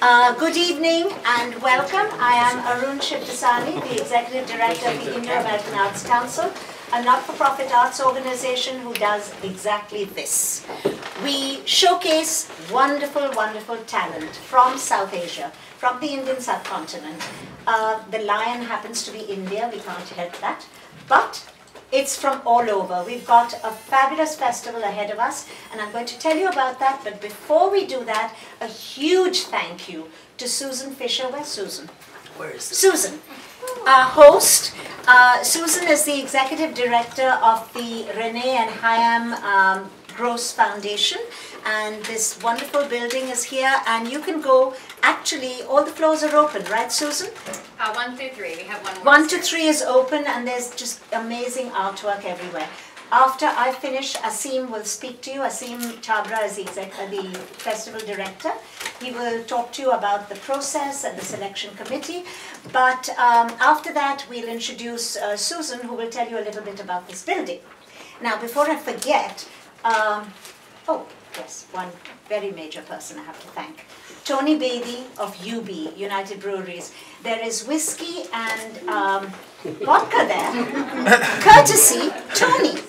Good evening and welcome. I am Aroon Shivdasani, the Executive Director of the Indo-American Arts Council, a not-for-profit arts organization who does exactly this. We showcase wonderful, wonderful talent from South Asia, from the Indian subcontinent. The lion happens to be India, we can't help that, but it's from all over. We've got a fabulous festival ahead of us, and I'm going to tell you about that. But before we do that, a huge thank you to Susan Fisher. Where's Susan? Where is Susan, our host. Susan is the executive director of the Renee and Hayam Gross Foundation, and this wonderful building is here, and you can go, actually all the floors are open, right Susan? 1 through 3, we have one more. 1 to 3 is open, and there's just amazing artwork everywhere. After I finish, Asim will speak to you. Asim Chabra is the festival director. He will talk to you about the process and the selection committee. But after that, we'll introduce Susan, who will tell you a little bit about this building. Now, before I forget, oh, yes, one very major person I have to thank. Tony Beatty of UB, United Breweries. There is whiskey and vodka there, courtesy Tony.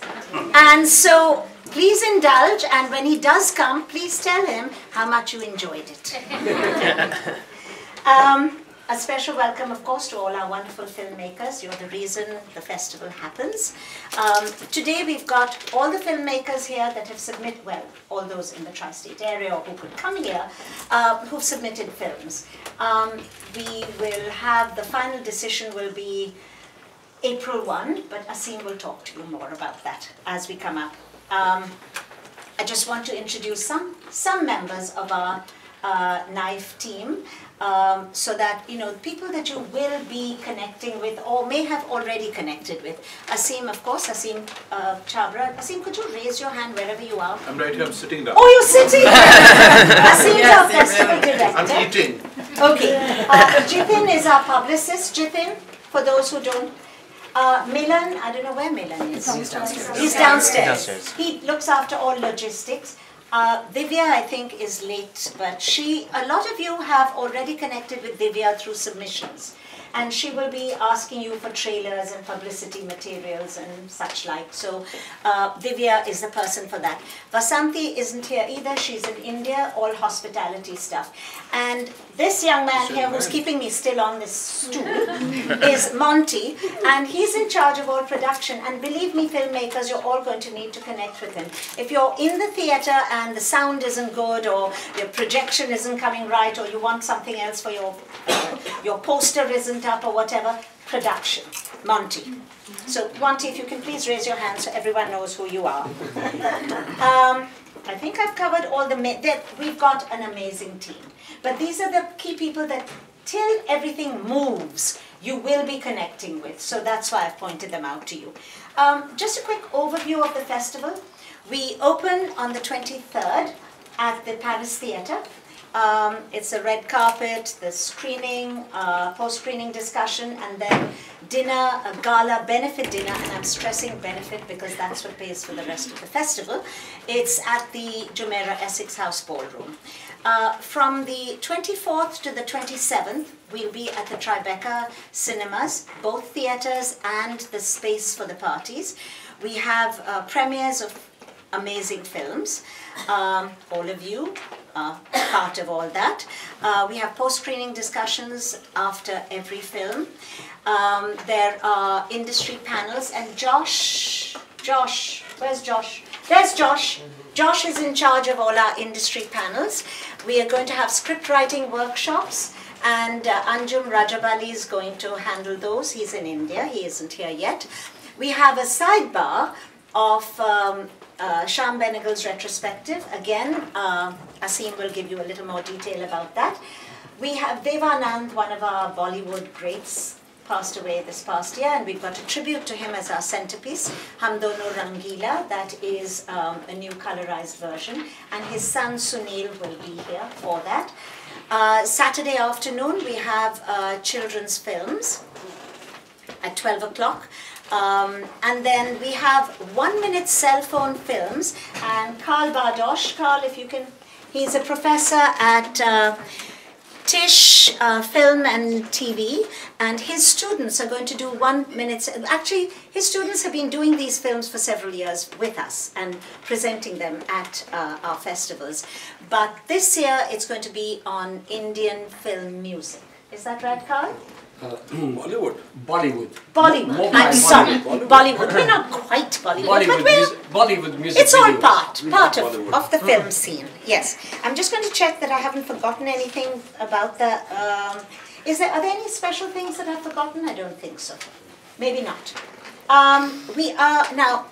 And so please indulge, and when he does come, please tell him how much you enjoyed it. A special welcome, of course, to all our wonderful filmmakers. You're the reason the festival happens. Today we've got all the filmmakers here that have submitted, well, all those in the tri-state area or who could come here, who've submitted films. We will have, the final decision will be April 1, but Asim will talk to you more about that as we come up. I just want to introduce some members of our NYIFF team, so that, you know, people that you will be connecting with or may have already connected with. Asim, of course, Asim Chabra. Asim, could you raise your hand wherever you are? I'm right here, I'm sitting down. Oh, you're sitting Asim's our festival director. I'm eating. Okay. Jitin is our publicist. Jitin, for those who don't. Milan, I don't know where Milan is. He's downstairs. He's downstairs. He looks after all logistics. Divya, I think, is late, but a lot of you have already connected with Divya through submissions. And she will be asking you for trailers and publicity materials and such like. So Divya is the person for that. Vasanthi isn't here either. She's in India, all hospitality stuff. And this young man here who's keeping me still on this stool is Monty. And he's in charge of all production. And believe me, filmmakers, you're all going to need to connect with him. If you're in the theater and the sound isn't good, or your projection isn't coming right, or you want something else for your poster isn't up or whatever, production, Monty. So Monty, if you can please raise your hand so everyone knows who you are. I think I've covered all we've got an amazing team. But these are the key people that till everything moves, you will be connecting with. So that's why I've pointed them out to you. Just a quick overview of the festival. We open on the 23rd at the Paris Theatre. It's a red carpet, the screening, post-screening discussion, and then dinner, a gala benefit dinner, and I'm stressing benefit because that's what pays for the rest of the festival. It's at the Jumeirah Essex House Ballroom. From the 24th to the 27th, we'll be at the Tribeca Cinemas, both theatres and the space for the parties. We have premieres of amazing films. All of you are part of all that. We have post-screening discussions after every film. There are industry panels, and Josh, where's Josh? There's Josh. Josh is in charge of all our industry panels. We are going to have script writing workshops, and Anjum Rajabali is going to handle those. He's in India, he isn't here yet. We have a sidebar of Shyam Benegal's retrospective. Again, Asim will give you a little more detail about that. We have Devanand, one of our Bollywood greats, passed away this past year, and we've got a tribute to him as our centerpiece, Hum Dono Rangila. That is a new colorized version, and his son Sunil will be here for that. Saturday afternoon, we have children's films at 12 o'clock. And then we have 1-minute cell phone films, and Carl Bardosh, Carl, if you can, he's a professor at Tish Film and TV, and his students are going to do 1 minute. Actually, his students have been doing these films for several years with us and presenting them at our festivals. But this year it's going to be on Indian film music. Is that right, Carl? Bollywood. Bollywood. I'm sorry. Bollywood. We're not quite Bollywood, but Bollywood music. it's all videos. part of the film scene. Yes. I'm just going to check that I haven't forgotten anything about the. Are there any special things that I've forgotten? I don't think so. Maybe not. We are now.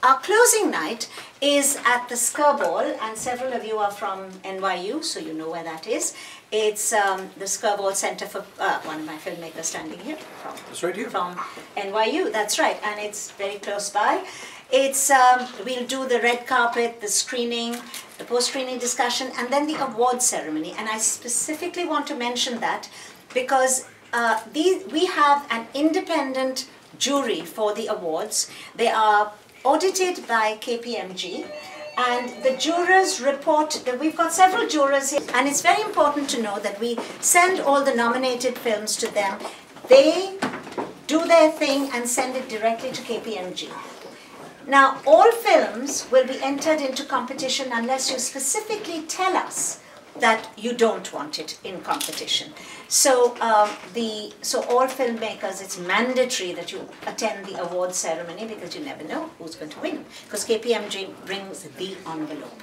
Our closing night is at the Skirball, and several of you are from NYU, so you know where that is. It's the Skirball Center for one of my filmmakers standing here. That's right here. From NYU, that's right, and it's very close by. It's we'll do the red carpet, the screening, the post-screening discussion, and then the award ceremony. And I specifically want to mention that because we have an independent jury for the awards. They are audited by KPMG, and the jurors report that we've got several jurors here, and it's very important to know that we send all the nominated films to them. They do their thing and send it directly to KPMG. Now, all films will be entered into competition unless you specifically tell us that you don't want it in competition. So, so all filmmakers, it's mandatory that you attend the award ceremony because you never know who's going to win, because KPMG brings the envelope.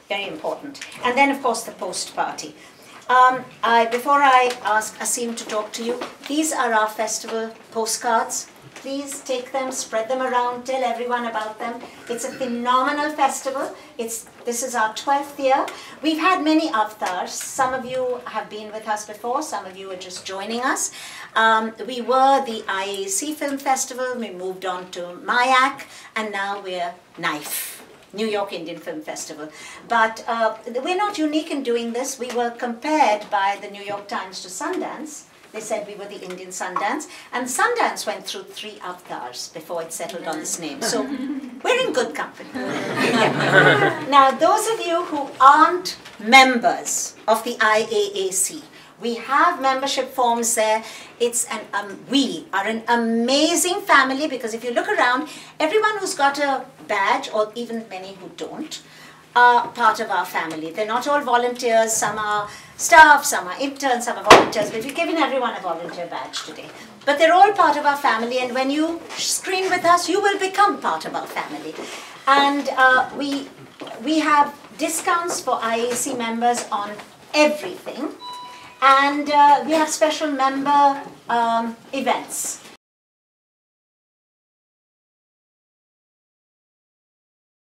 Very important. And then, of course, the post party. Before I ask Asim to talk to you, these are our festival postcards. Please take them, spread them around, tell everyone about them. It's a phenomenal festival. This is our 12th year. We've had many avatars. Some of you have been with us before, some of you are just joining us. We were the IAC Film Festival, we moved on to MIAC, and now we're NYIFF, New York Indian Film Festival. But we're not unique in doing this. We were compared by the New York Times to Sundance. They said we were the Indian Sundance, and Sundance went through 3 avatars before it settled on this name. So we're in good company. Yeah. Now, those of you who aren't members of the IAAC, we have membership forms there. We are an amazing family, because if you look around, everyone who's got a badge, or even many who don't, are part of our family. They're not all volunteers. Some are staff, some are interns, some are volunteers. But we've given everyone a volunteer badge today. But they're all part of our family, and when you screen with us, you will become part of our family. And we have discounts for IAC members on everything. And we have special member events.